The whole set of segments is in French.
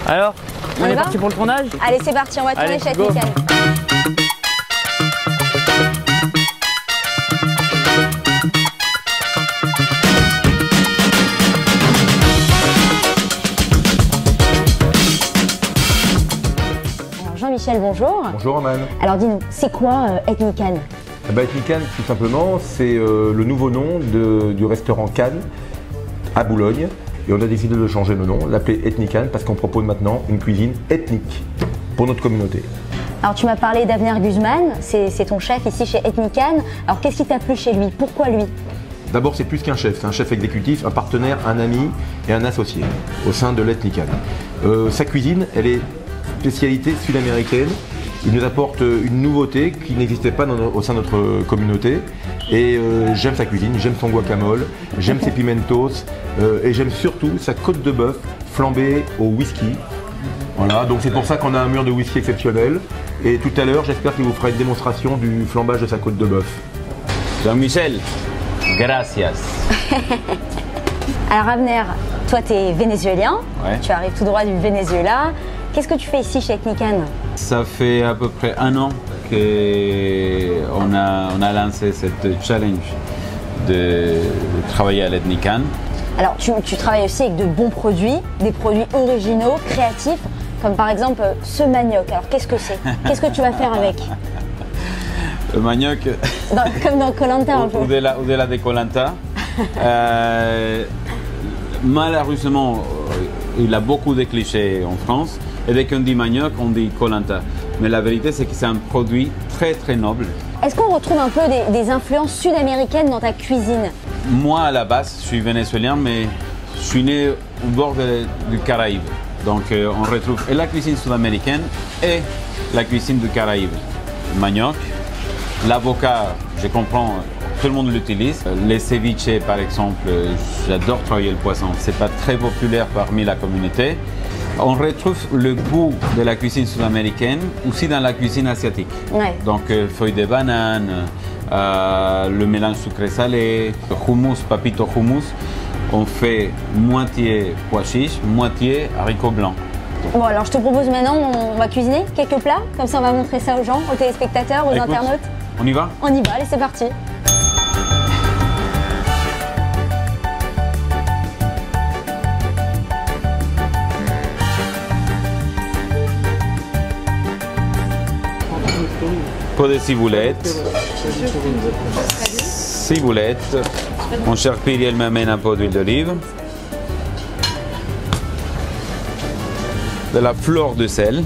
Alors, on est parti pour le tournage? Allez, c'est parti, on va tourner chez Ethnican. Alors Jean-Michel, bonjour. Bonjour Aman. Alors dis-nous, c'est quoi Ethnican? Ethnican, tout simplement, c'est le nouveau nom du restaurant Cannes à Boulogne. Et on a décidé de changer le nom, l'appeler Ethnican, parce qu'on propose maintenant une cuisine ethnique pour notre communauté. Alors tu m'as parlé d'Avner Guzman, c'est ton chef ici chez Ethnican. Alors qu'est-ce qui t'a plu chez lui? Pourquoi lui? D'abord, c'est plus qu'un chef, c'est un chef exécutif, un partenaire, un ami et un associé au sein de l'Ethnican. Sa cuisine, elle est spécialité sud-américaine. Il nous apporte une nouveauté qui n'existait pas au sein de notre communauté. Et j'aime sa cuisine, j'aime son guacamole, j'aime ses pimentos et j'aime surtout sa côte de bœuf flambée au whisky. Voilà, donc c'est pour ça qu'on a un mur de whisky exceptionnel. Et tout à l'heure, j'espère qu'il vous fera une démonstration du flambage de sa côte de bœuf. Jean-Michel, gracias. Alors Avner, toi tu es vénézuélien, Ouais. Tu arrives tout droit du Venezuela. Qu'est-ce que tu fais ici chez Ethnican? Ça fait à peu près 1 an qu'on a lancé cette challenge de travailler à l'Ethnican. Alors tu travailles aussi avec de bons produits, des produits originaux, créatifs, comme par exemple ce manioc. Alors qu'est-ce que c'est? Qu'est-ce que tu vas faire avec? Le manioc, Comme dans Koh Lanta un peu. au-delà de Koh Lanta. Malheureusement, il a beaucoup de clichés en France. Et dès qu'on dit manioc, on dit Koh Lanta. Mais la vérité, c'est que c'est un produit très très noble. Est-ce qu'on retrouve un peu des influences sud-américaines dans ta cuisine? Moi, à la base, je suis vénézuélien, mais je suis né au bord du Caraïbe. Donc, on retrouve et la cuisine sud-américaine et la cuisine du Caraïbe. Manioc, l'avocat, je comprends, tout le monde l'utilise. Les ceviches, par exemple, j'adore travailler le poisson. C'est pas très populaire parmi la communauté. On retrouve le goût de la cuisine sud-américaine aussi dans la cuisine asiatique. Ouais. Donc feuilles de banane, le mélange sucré-salé, hummus, papito hummus. On fait moitié pois chiches, moitié haricots blancs. Bon alors je te propose maintenant, on va cuisiner quelques plats, comme ça on va montrer ça aux gens, aux téléspectateurs, aux Écoute, internautes. On y va? On y va, allez c'est parti. Pot de ciboulettes. Ciboulettes. Mon cher Piri, elle m'amène un pot d'huile d'olive. De la fleur de sel.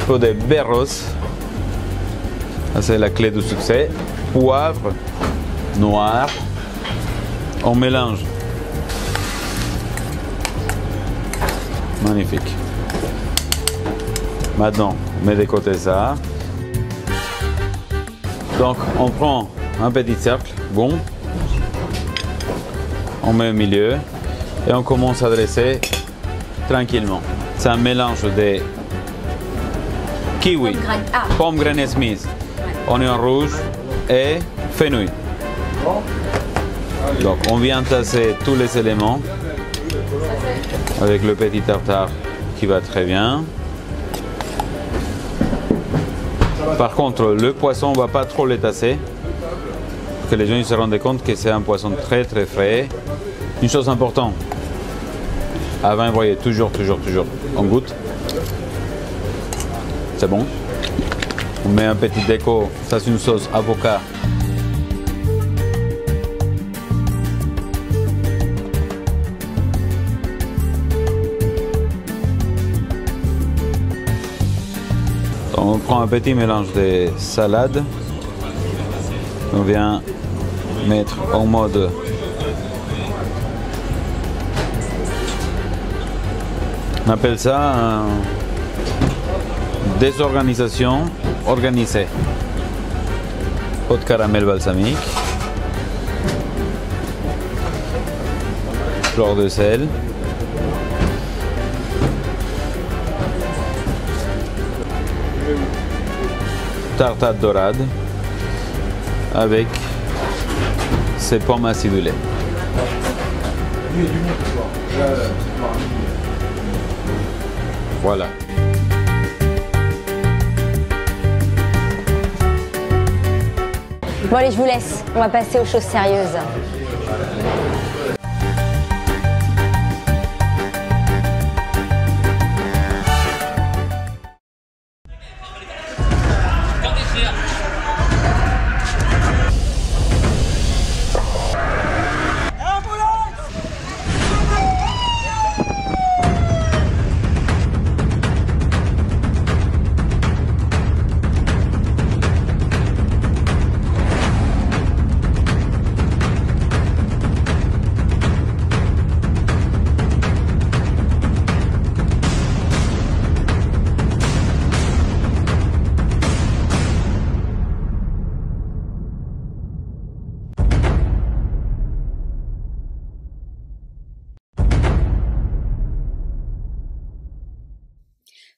Pot de berros. Ça, c'est la clé du succès. Poivre noir. On mélange. Magnifique. Maintenant, on met de côté ça. Donc, on prend un petit cercle, bon. On met au milieu et on commence à dresser tranquillement. C'est un mélange de kiwi, pomme Granny Smith, oignon rouge et fenouil. Donc, on vient tasser tous les éléments avec le petit tartare qui va très bien. Par contre, le poisson, on ne va pas trop le tasser, pour que les gens ils se rendent compte que c'est un poisson très très frais. Une chose importante, avant de broyer, toujours, on goûte. C'est bon. On met un petit déco, ça c'est une sauce avocat. On prend un petit mélange de salade. On vient mettre en mode on appelle ça désorganisation organisée. Pot de caramel balsamique, fleur de sel, tartare dorade avec ces pommes acidulées. il y a du monde ce soir. Là, ce soir, Voilà. Bon allez, je vous laisse. On va passer aux choses sérieuses.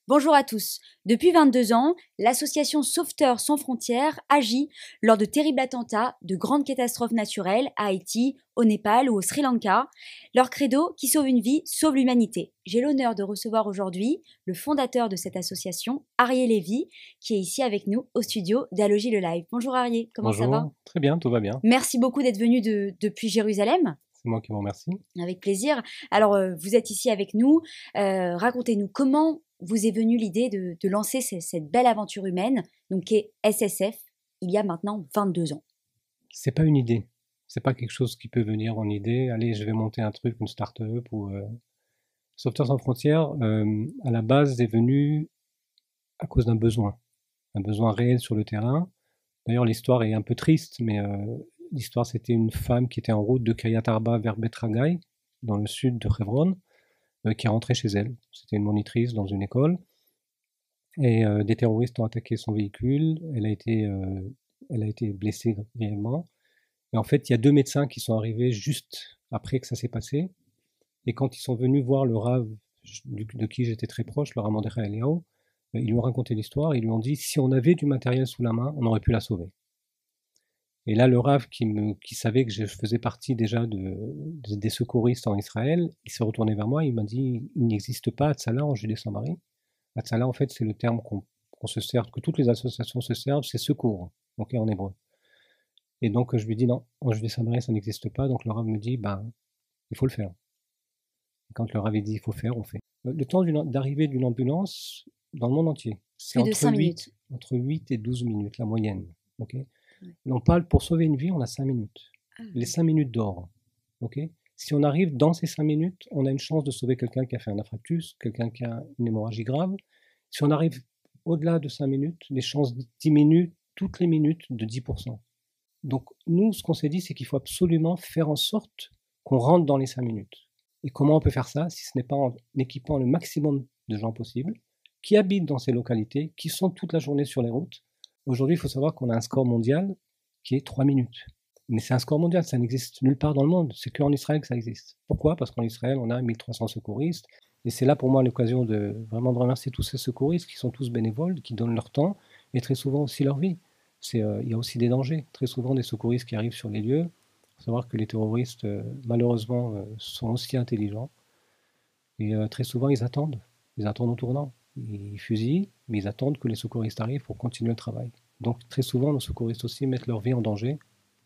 Bonjour à tous. Depuis 22 ans, l'association Sauveteurs sans frontières agit lors de terribles attentats, de grandes catastrophes naturelles à Haïti, au Népal ou au Sri Lanka. Leur credo, qui sauve une vie, sauve l'humanité. J'ai l'honneur de recevoir aujourd'hui le fondateur de cette association, Arié Lévy, qui est ici avec nous au studio d'Alogie le Live. Bonjour Arié, comment ça va? Très bien, tout va bien. Merci beaucoup d'être venu depuis Jérusalem. C'est moi qui vous remercie. Avec plaisir. Alors, vous êtes ici avec nous. Racontez-nous comment vous est venue l'idée de lancer cette belle aventure humaine, donc qui est SSF, il y a maintenant 22 ans. C'est pas une idée. C'est pas quelque chose qui peut venir en idée. Allez, je vais monter un truc, une start-up ou. Sauveteurs sans frontières, à la base, est venu à cause d'un besoin réel sur le terrain. D'ailleurs, l'histoire est un peu triste, mais l'histoire, c'était une femme qui était en route de Kiryat Arba vers Bet Haggai, dans le sud de Hebron, qui est rentrée chez elle. C'était une monitrice dans une école. Et des terroristes ont attaqué son véhicule. Elle a été blessée grièvement. Et en fait, il y a 2 médecins qui sont arrivés juste après que ça s'est passé. Et quand ils sont venus voir le Rav, de qui j'étais très proche, le Rav Mordechai Eliyahu, ils lui ont raconté l'histoire. Ils lui ont dit, si on avait du matériel sous la main, on aurait pu la sauver. Et là, le Rav qui savait que je faisais partie déjà des secouristes en Israël, il s'est retourné vers moi, il m'a dit, il n'existe pas Hatzalah en Judée-Samarie. Hatzalah, en fait, c'est le terme qu'on se sert, que toutes les associations se servent, c'est secours, okay, en hébreu. Et donc, je lui dis, non, en Judée-Samarie, ça n'existe pas. Donc, le Rav me dit, il faut le faire. Et quand le Rav dit, il faut faire, on fait. Le temps d'arrivée d'une ambulance, dans le monde entier, c'est entre 8 et 12 minutes, la moyenne. Okay. On parle, pour sauver une vie, on a 5 minutes. Les 5 minutes d'or. Okay. Si on arrive dans ces 5 minutes, on a une chance de sauver quelqu'un qui a fait un infarctus, quelqu'un qui a une hémorragie grave. Si on arrive au-delà de 5 minutes, les chances diminuent toutes les minutes de 10%. Donc nous, ce qu'on s'est dit, c'est qu'il faut absolument faire en sorte qu'on rentre dans les 5 minutes. Et comment on peut faire ça, si ce n'est pas en équipant le maximum de gens possible, qui habitent dans ces localités, qui sont toute la journée sur les routes. Aujourd'hui, il faut savoir qu'on a un score mondial qui est 3 minutes. Mais c'est un score mondial, ça n'existe nulle part dans le monde. C'est qu'en Israël que ça existe. Pourquoi? Parce qu'en Israël, on a 1300 secouristes. Et c'est là pour moi l'occasion de remercier tous ces secouristes qui sont tous bénévoles, qui donnent leur temps et très souvent aussi leur vie. Il y a aussi des dangers. Très souvent, des secouristes qui arrivent sur les lieux. Il faut savoir que les terroristes, malheureusement, sont aussi intelligents. Et très souvent, ils attendent. Ils attendent au tournant. Ils fusillent, mais ils attendent que les secouristes arrivent pour continuer le travail. Donc très souvent, nos secouristes aussi mettent leur vie en danger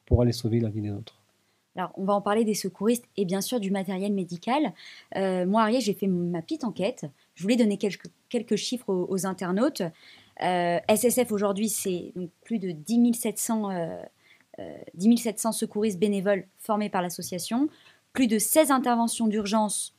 pour aller sauver la vie des autres. Alors, on va en parler des secouristes et bien sûr du matériel médical. Moi, Arié, j'ai fait ma petite enquête. Je voulais donner quelques chiffres aux internautes. SSF aujourd'hui, c'est donc plus de 10 700 secouristes bénévoles formés par l'association, plus de 16 interventions d'urgence,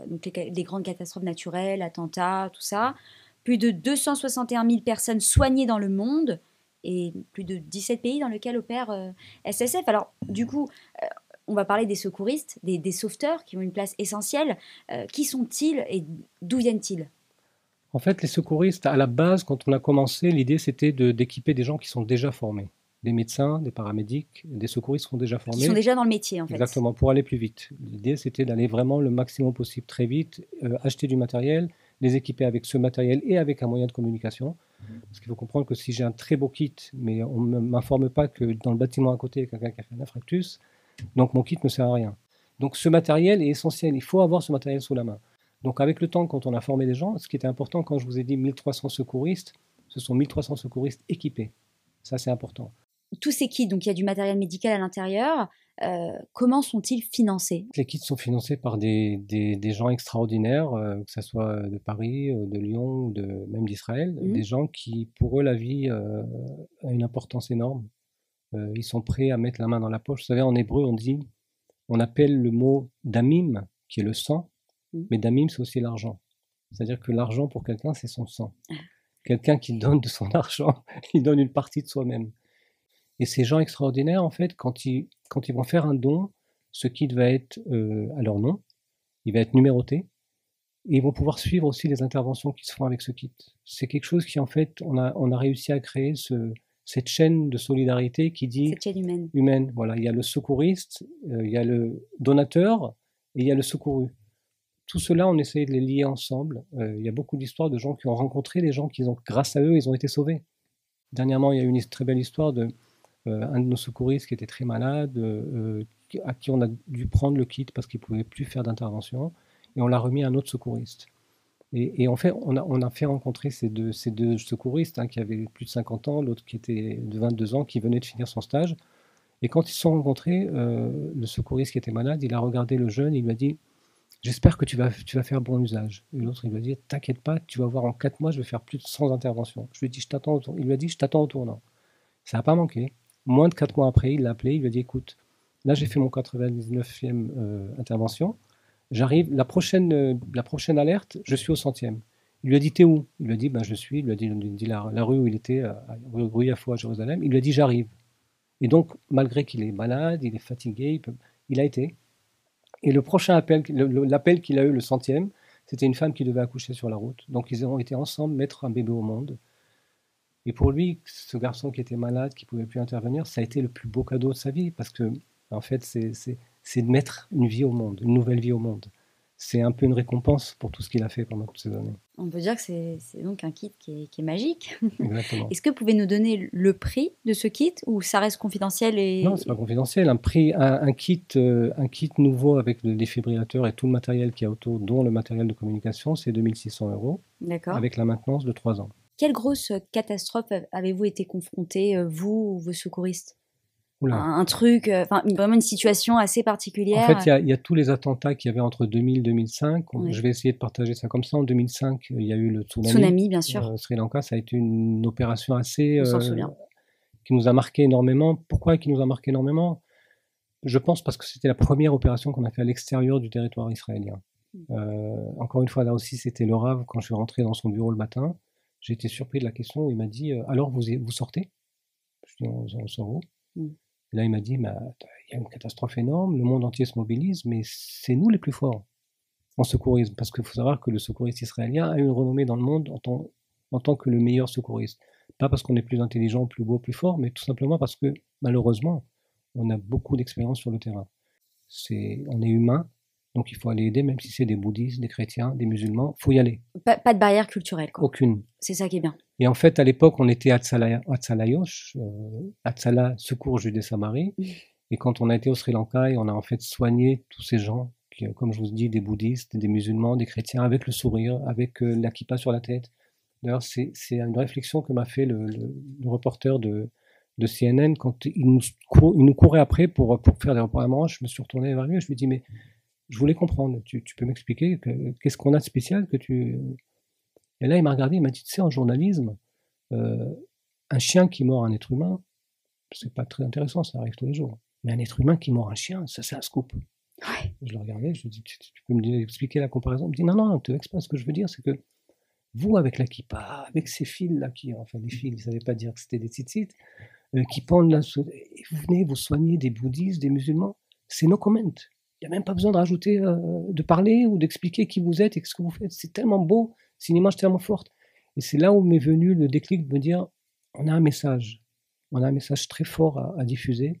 donc les grandes catastrophes naturelles, attentats, tout ça, plus de 261 000 personnes soignées dans le monde et plus de 17 pays dans lesquels opère SSF. Alors, du coup, on va parler des secouristes, des sauveteurs qui ont une place essentielle. Qui sont-ils et d'où viennent-ils? En fait, les secouristes, à la base, quand on a commencé, l'idée c'était d'équiper des gens qui sont déjà formés. Des médecins, des paramédics, des secouristes sont déjà formés. Qui sont déjà dans le métier, en fait. Exactement, pour aller plus vite. L'idée, c'était d'aller vraiment le maximum possible très vite, acheter du matériel, les équiper avec ce matériel et avec un moyen de communication. Parce qu'il faut comprendre que si j'ai un très beau kit, mais on ne m'informe pas que dans le bâtiment à côté, il y a quelqu'un qui a fait un infarctus, donc mon kit ne sert à rien. Donc ce matériel est essentiel, il faut avoir ce matériel sous la main. Donc avec le temps, quand on a formé des gens, ce qui était important quand je vous ai dit 1300 secouristes, ce sont 1300 secouristes équipés. Ça, c'est important. Tous ces kits, donc il y a du matériel médical à l'intérieur, comment sont-ils financés? Les kits sont financés par des gens extraordinaires, que ce soit de Paris, de Lyon, même d'Israël. Des gens qui, pour eux, la vie a une importance énorme. Ils sont prêts à mettre la main dans la poche. Vous savez, en hébreu, on appelle le mot damim, qui est le sang, mais damim, c'est aussi l'argent. C'est-à-dire que l'argent, pour quelqu'un, c'est son sang. Quelqu'un qui donne de son argent, il donne une partie de soi-même. Et ces gens extraordinaires, en fait, quand ils vont faire un don, ce kit va être à leur nom, il va être numéroté, et ils vont pouvoir suivre aussi les interventions qui se font avec ce kit. C'est quelque chose qui, en fait, on a réussi à créer cette chaîne de solidarité qui dit... Cette chaîne humaine. Voilà, il y a le secouriste, il y a le donateur, et il y a le secouru. Tout cela, on essaye de les lier ensemble. Il y a beaucoup d'histoires de gens qui ont rencontré des gens qui ont, grâce à eux, ils ont été sauvés. Dernièrement, il y a eu une très belle histoire de un de nos secouristes qui était très malade, à qui on a dû prendre le kit parce qu'il ne pouvait plus faire d'intervention, et on l'a remis à un autre secouriste. Et en fait, on a fait rencontrer ces deux secouristes, qui avaient plus de 50 ans, l'autre qui était de 22 ans, qui venait de finir son stage. Et quand ils se sont rencontrés, le secouriste qui était malade, il a regardé le jeune, il lui a dit « J'espère que tu vas faire bon usage ». Et l'autre, il lui a dit « T'inquiète pas, tu vas voir, en 4 mois, je vais faire plus de 100 interventions ». Je lui ai dit « Il lui a dit « Je t'attends au tournant ». Ça n'a pas manqué. Moins de 4 mois après, il l'a appelé, il lui a dit « Écoute, là j'ai fait mon 99e intervention, j'arrive, la prochaine alerte, je suis au 100e ». Il lui a dit « T'es où ?» Il lui a dit « Je suis », il lui a dit la rue où il était, rue Yafo à Jérusalem. Il lui a dit « J'arrive ». Et donc, malgré qu'il est malade, il est fatigué, il a été. Et le prochain appel, l'appel qu'il a eu, le 100e, c'était une femme qui devait accoucher sur la route. Donc ils ont été ensemble mettre un bébé au monde. Et pour lui, ce garçon qui était malade, qui ne pouvait plus intervenir, ça a été le plus beau cadeau de sa vie, parce que, en fait, c'est de mettre une vie au monde, une nouvelle vie au monde. C'est un peu une récompense pour tout ce qu'il a fait pendant toutes ces années. On peut dire que c'est donc un kit qui est magique. Exactement. Est-ce que vous pouvez nous donner le prix de ce kit, ou ça reste confidentiel Non, c'est pas confidentiel. Un kit nouveau avec le défibrillateur et tout le matériel qu'il y a autour, dont le matériel de communication, c'est 2 600 €. D'accord. Avec la maintenance de 3 ans. Quelle grosse catastrophe avez-vous été confrontés, vous ou vos secouristes? Un truc, vraiment une situation assez particulière. En fait, il y a tous les attentats qu'il y avait entre 2000 et 2005. Oui. Je vais essayer de partager ça comme ça. En 2005, il y a eu le tsunami. Tsunami, bien sûr. Sri Lanka, ça a été une opération assez... On s'en souvient. Qui nous a marqué énormément. Pourquoi qui nous a marqué énormément? Je pense parce que c'était la première opération qu'on a fait à l'extérieur du territoire israélien. Encore une fois, là aussi, c'était le Rav. Quand je suis rentré dans son bureau le matin, j'ai été surpris de la question où il m'a dit « Alors, vous sortez ?» Je dis « On sort où ?» Et là, il m'a dit, il y a une catastrophe énorme, le monde entier se mobilise, mais c'est nous les plus forts en secourisme, parce qu'il faut savoir que le secouriste israélien a une renommée dans le monde en tant que le meilleur secouriste. Pas parce qu'on est plus intelligent, plus beau, plus fort, mais tout simplement parce que, malheureusement, on a beaucoup d'expérience sur le terrain. On est humain, donc il faut aller aider, même si c'est des bouddhistes, des chrétiens, des musulmans, il faut y aller. Pas de barrière culturelle, quoi. Aucune. C'est ça qui est bien. Et en fait, à l'époque, on était à Tsalayosh, Tsala, Secours Judée-Samarie. Et quand on a été au Sri Lanka, et on a en fait soigné tous ces gens, qui, comme je vous dis, des bouddhistes, des musulmans, des chrétiens, avec le sourire, avec la kippa sur la tête. D'ailleurs, c'est une réflexion que m'a fait le reporter de CNN quand il nous courait après pour faire des reportages. Je me suis retourné vers lui et je lui ai dit, mais je voulais comprendre, tu peux m'expliquer qu'est-ce qu'on a de spécial que tu... Et là, il m'a regardé, il m'a dit, tu sais, en journalisme, un chien qui mord un être humain, c'est pas très intéressant, ça arrive tous les jours. Mais un être humain qui mord un chien, ça, c'est un scoop. Ouais. Je le regardais, je lui dis, tu peux expliquer la comparaison? Il me dit, non, ne te vexe pas, ce que je veux dire, c'est que vous, avec la kippa, avec ces fils-là, enfin des fils, ils ne savaient pas dire que c'était des tzitzit, qui pendent là, vous venez, vous soignez des bouddhistes, des musulmans, c'est no comment. Il n'y a même pas besoin de rajouter, de parler ou d'expliquer qui vous êtes et ce que vous faites. C'est tellement beau, c'est une image tellement forte. Et c'est là où m'est venu le déclic de me dire, on a un message très fort à diffuser,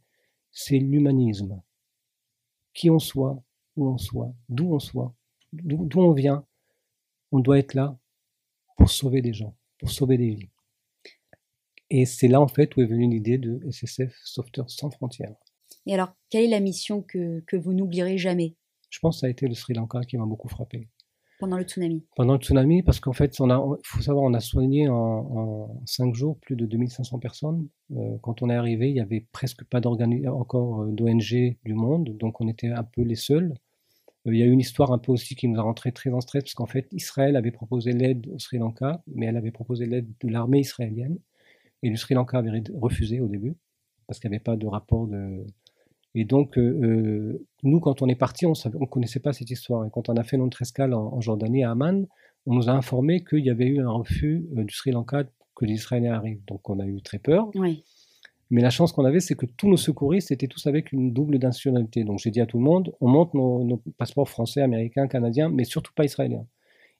c'est l'humanisme. Qui on soit, où on soit, d'où on vient, on doit être là pour sauver des gens, pour sauver des vies. Et c'est là en fait où est venue l'idée de SSF Sauveteurs sans frontières. Et alors, quelle est la mission que vous n'oublierez jamais Je pense que ça a été le Sri Lanka qui m'a beaucoup frappé. pendant le tsunami? Pendant le tsunami, parce qu'en fait, faut savoir, on a soigné en 5 jours plus de 2500 personnes. Quand on est arrivé, il n'y avait presque pas encore d'ONG du monde, donc on était un peu les seuls. Il y a eu une histoire un peu aussi qui nous a rentré très en stress, parce qu'en fait, Israël avait proposé l'aide au Sri Lanka, mais elle avait proposé l'aide de l'armée israélienne, et le Sri Lanka avait refusé au début, parce qu'il n'y avait pas de rapport de... Et donc, nous, quand on est parti, on ne connaissait pas cette histoire. Et quand on a fait notre escale en Jordanie, à Amman, on nous a informé qu'il y avait eu un refus du Sri Lanka que les Israéliens arrivent. Donc, on a eu très peur. Oui. Mais la chance qu'on avait, c'est que tous nos secouristes étaient tous avec une double nationalité. Donc, j'ai dit à tout le monde, on monte nos passeports français, américains, canadiens, mais surtout pas israéliens.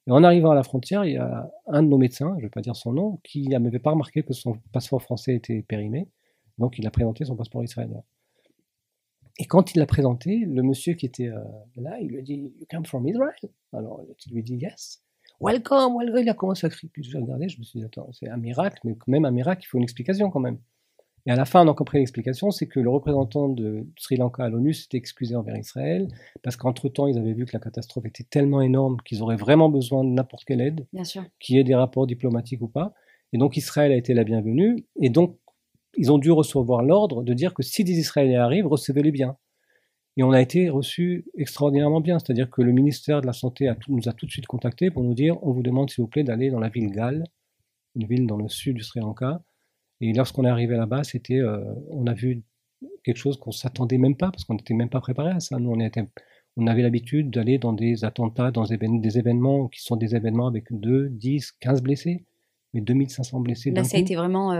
Et en arrivant à la frontière, il y a un de nos médecins, je ne vais pas dire son nom, qui n'avait pas remarqué que son passeport français était périmé. Donc, il a présenté son passeport israélien. Et quand il l'a présenté, le monsieur qui était là, il lui a dit « You come from Israel ?» Alors, il lui dit « Yes. »« Welcome, welcome !» Il a commencé à crier. Puis j'ai regardé, je me suis dit « Attends, c'est un miracle, mais même un miracle, il faut une explication quand même. » Et à la fin, on a compris l'explication, c'est que le représentant de Sri Lanka à l'ONU s'était excusé envers Israël, parce qu'entre-temps, ils avaient vu que la catastrophe était tellement énorme qu'ils auraient vraiment besoin de n'importe quelle aide, Bien sûr. qu'il y ait des rapports diplomatiques ou pas. Et donc, Israël a été la bienvenue. Et donc, ils ont dû recevoir l'ordre de dire que si des Israéliens arrivent, recevez-les bien. Et on a été reçus extraordinairement bien. C'est-à-dire que le ministère de la Santé nous a tout de suite contactés pour nous dire « On vous demande, s'il vous plaît, d'aller dans la ville Gale, une ville dans le sud du Sri Lanka. » Et lorsqu'on est arrivé là-bas, on a vu quelque chose qu'on ne s'attendait même pas, parce qu'on n'était même pas préparé à ça. Nous, on avait l'habitude d'aller dans des attentats, dans des événements qui sont des événements avec 2, 10, 15 blessés, mais 2500 blessés d'un coup. Là, ça a été vraiment...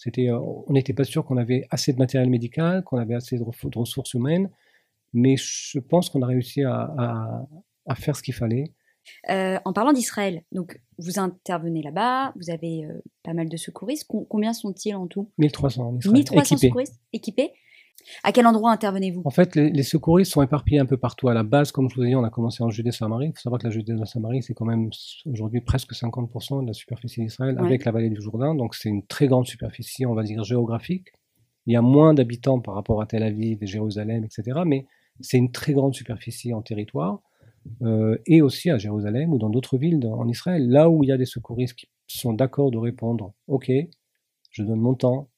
On n'était pas sûr qu'on avait assez de matériel médical, qu'on avait assez de ressources humaines, mais je pense qu'on a réussi à faire ce qu'il fallait. En parlant d'Israël, donc vous intervenez là-bas, vous avez pas mal de secouristes. Combien sont-ils en tout? 1300 en Israël. 1300 secouristes équipés. À quel endroit intervenez-vous? En fait, les secouristes sont éparpillés un peu partout. À la base, comme je vous ai dit, on a commencé en Judée-Samarie. Il faut savoir que la Judée-Samarie, c'est quand même aujourd'hui presque 50% de la superficie d'Israël, avec la vallée du Jourdain. Donc c'est une très grande superficie, on va dire, géographique. Il y a moins d'habitants par rapport à Tel Aviv et Jérusalem, etc. Mais c'est une très grande superficie en territoire. Et aussi à Jérusalem ou dans d'autres villes en Israël, là où il y a des secouristes qui sont d'accord de répondre « Ok, je donne mon temps,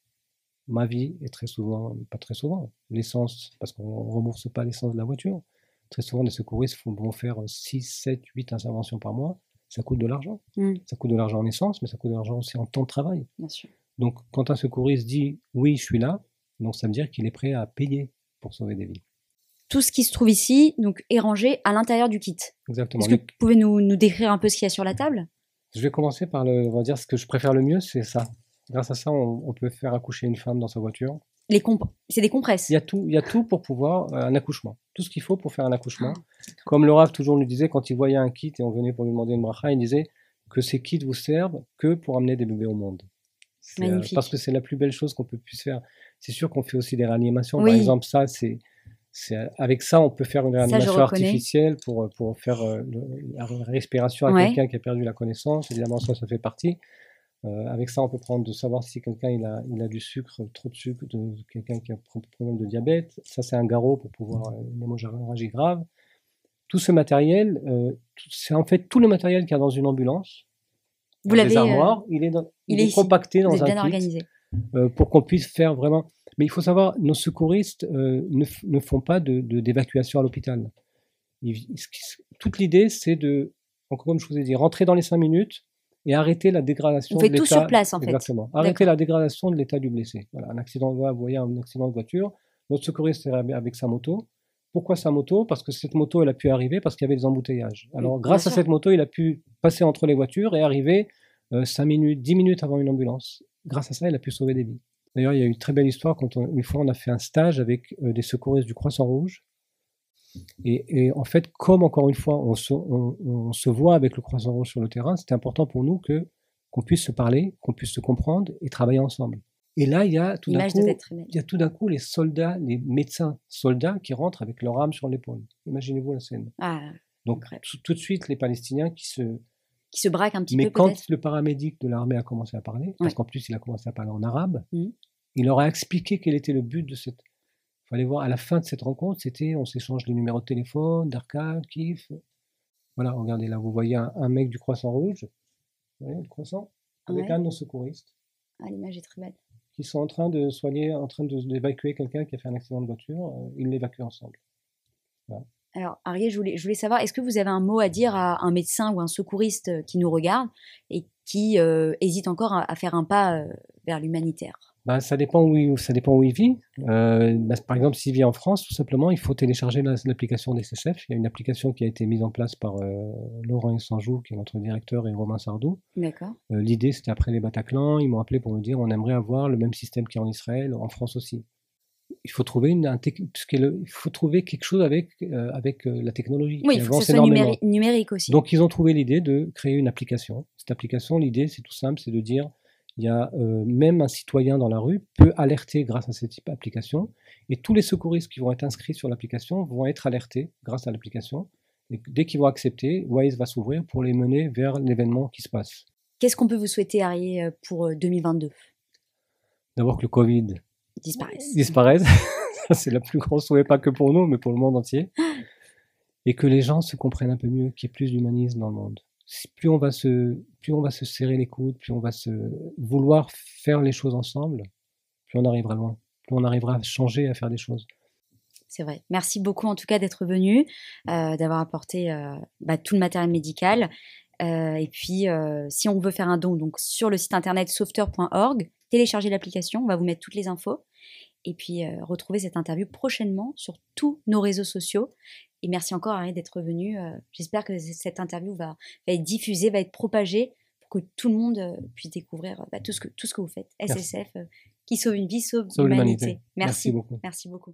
ma vie », et très souvent, pas très souvent, l'essence, parce qu'on ne rembourse pas l'essence de la voiture. Très souvent, des secouristes vont faire 6, 7, 8 interventions par mois. Ça coûte de l'argent. Ça coûte de l'argent en essence, mais ça coûte de l'argent aussi en temps de travail. Bien sûr. Donc, quand un secouriste dit « Oui, je suis là », donc ça veut dire qu'il est prêt à payer pour sauver des vies. Tout ce qui se trouve ici donc, est rangé à l'intérieur du kit. Exactement. Est-ce que vous pouvez nous décrire un peu ce qu'il y a sur la table? Je vais commencer par on va dire ce que je préfère le mieux, c'est ça. Grâce à ça, on peut faire accoucher une femme dans sa voiture. C'est des compresses. Il y a tout pour pouvoir un accouchement. Tout ce qu'il faut pour faire un accouchement. Comme le Rav toujours nous disait, quand il voyait un kit et on venait pour lui demander une bracha, il disait que ces kits vous servent que pour amener des bébés au monde. Magnifique. Parce que c'est la plus belle chose qu'on puisse faire. C'est sûr qu'on fait aussi des réanimations. Oui. Par exemple, ça, avec ça, on peut faire une réanimation artificielle pour faire la respiration à quelqu'un qui a perdu la connaissance. Évidemment, ça fait partie. Avec ça, on peut prendre de savoir si quelqu'un il a du sucre, trop de sucre, quelqu'un qui a un problème de diabète. Ça, c'est un garrot pour pouvoir une hémorragie grave. Tout ce matériel, c'est en fait tout le matériel qu'il y a dans une ambulance. Vous l'avez. Il est compacté dans un kit pour qu'on puisse faire vraiment. Mais il faut savoir, nos secouristes ne font pas d'évacuation à l'hôpital. Toute l'idée, c'est encore comme je vous ai dit, rentrer dans les 5 minutes et arrêter la dégradation de l'état. On fait tout sur place, en fait. Exactement. Arrêter la dégradation de l'état du blessé. Voilà, vous voyez un accident de voiture, notre secouriste est avec sa moto. Pourquoi sa moto? Parce que cette moto, elle a pu arriver parce qu'il y avait des embouteillages. Alors, grâce à cette moto, il a pu passer entre les voitures et arriver 5 minutes, 10 minutes avant une ambulance. Grâce à ça, il a pu sauver des vies. D'ailleurs, il y a eu une très belle histoire quand une fois on a fait un stage avec des secouristes du Croissant Rouge. Et en fait, comme encore une fois, on se voit avec le Croissant Rouge sur le terrain, c'était important pour nous qu'on puisse se parler, qu'on puisse se comprendre et travailler ensemble. Et là, il y a tout d'un coup les soldats, les médecins soldats qui rentrent avec leur arme sur l'épaule. Imaginez-vous la scène. Donc tout de suite, les Palestiniens qui se braquent un petit peu. Mais quand le paramédic de l'armée a commencé à parler, parce qu'en plus il a commencé à parler en arabe, il leur a expliqué quel était le but de cette... faut aller voir, à la fin de cette rencontre, on s'échange des numéros de téléphone, d'Arca, Kif. Voilà, regardez là, vous voyez un mec du Croissant Rouge, vous voyez le croissant, avec un de nos secouristes. Ah, l'image est très belle. Qui sont en train de soigner, d'évacuer quelqu'un qui a fait un accident de voiture. Ils l'évacuent ensemble. Voilà. Alors, Arié, je voulais savoir, est-ce que vous avez un mot à dire à un médecin ou un secouriste qui nous regarde et qui hésite encore à faire un pas vers l'humanitaire? Bah, ça dépend où il vit. Par exemple, s'il vit en France, tout simplement, il faut télécharger l'application d'SSF. Il y a une application qui a été mise en place par Laurent Sanjou, qui est notre directeur, et Romain Sardou. D'accord. L'idée, c'était après les Bataclan, ils m'ont appelé pour me dire on aimerait avoir le même système qu'il y a en Israël, en France aussi. Il faut trouver il faut trouver quelque chose avec la technologie. Oui, il faut que ce soit numérique aussi. Donc, ils ont trouvé l'idée de créer une application. Cette application, l'idée, c'est tout simple, c'est de dire il y a même un citoyen dans la rue peut alerter grâce à cette application, et tous les secouristes qui vont être inscrits sur l'application vont être alertés grâce à l'application. Et dès qu'ils vont accepter, Waze va s'ouvrir pour les mener vers l'événement qui se passe. Qu'est-ce qu'on peut vous souhaiter, Arié, pour 2022? D'abord que le Covid disparaisse. C'est le plus grand souhait, pas que pour nous, mais pour le monde entier. Et que les gens se comprennent un peu mieux, qu'il y ait plus d'humanisme dans le monde. Plus on va se serrer les coudes, plus on va vouloir faire les choses ensemble, plus on arrivera loin, plus on arrivera à changer, à faire des choses. C'est vrai. Merci beaucoup en tout cas d'être venu, d'avoir apporté tout le matériel médical. Et puis, si on veut faire un don, donc sur le site internet sauveteur.org, téléchargez l'application, on va vous mettre toutes les infos. Et puis, retrouvez cette interview prochainement sur tous nos réseaux sociaux. Et merci encore, Arié, d'être venu. J'espère que cette interview va être diffusée, va être propagée pour que tout le monde puisse découvrir tout ce que vous faites. SSF, qui sauve une vie, sauve l'humanité. Merci beaucoup. Merci beaucoup.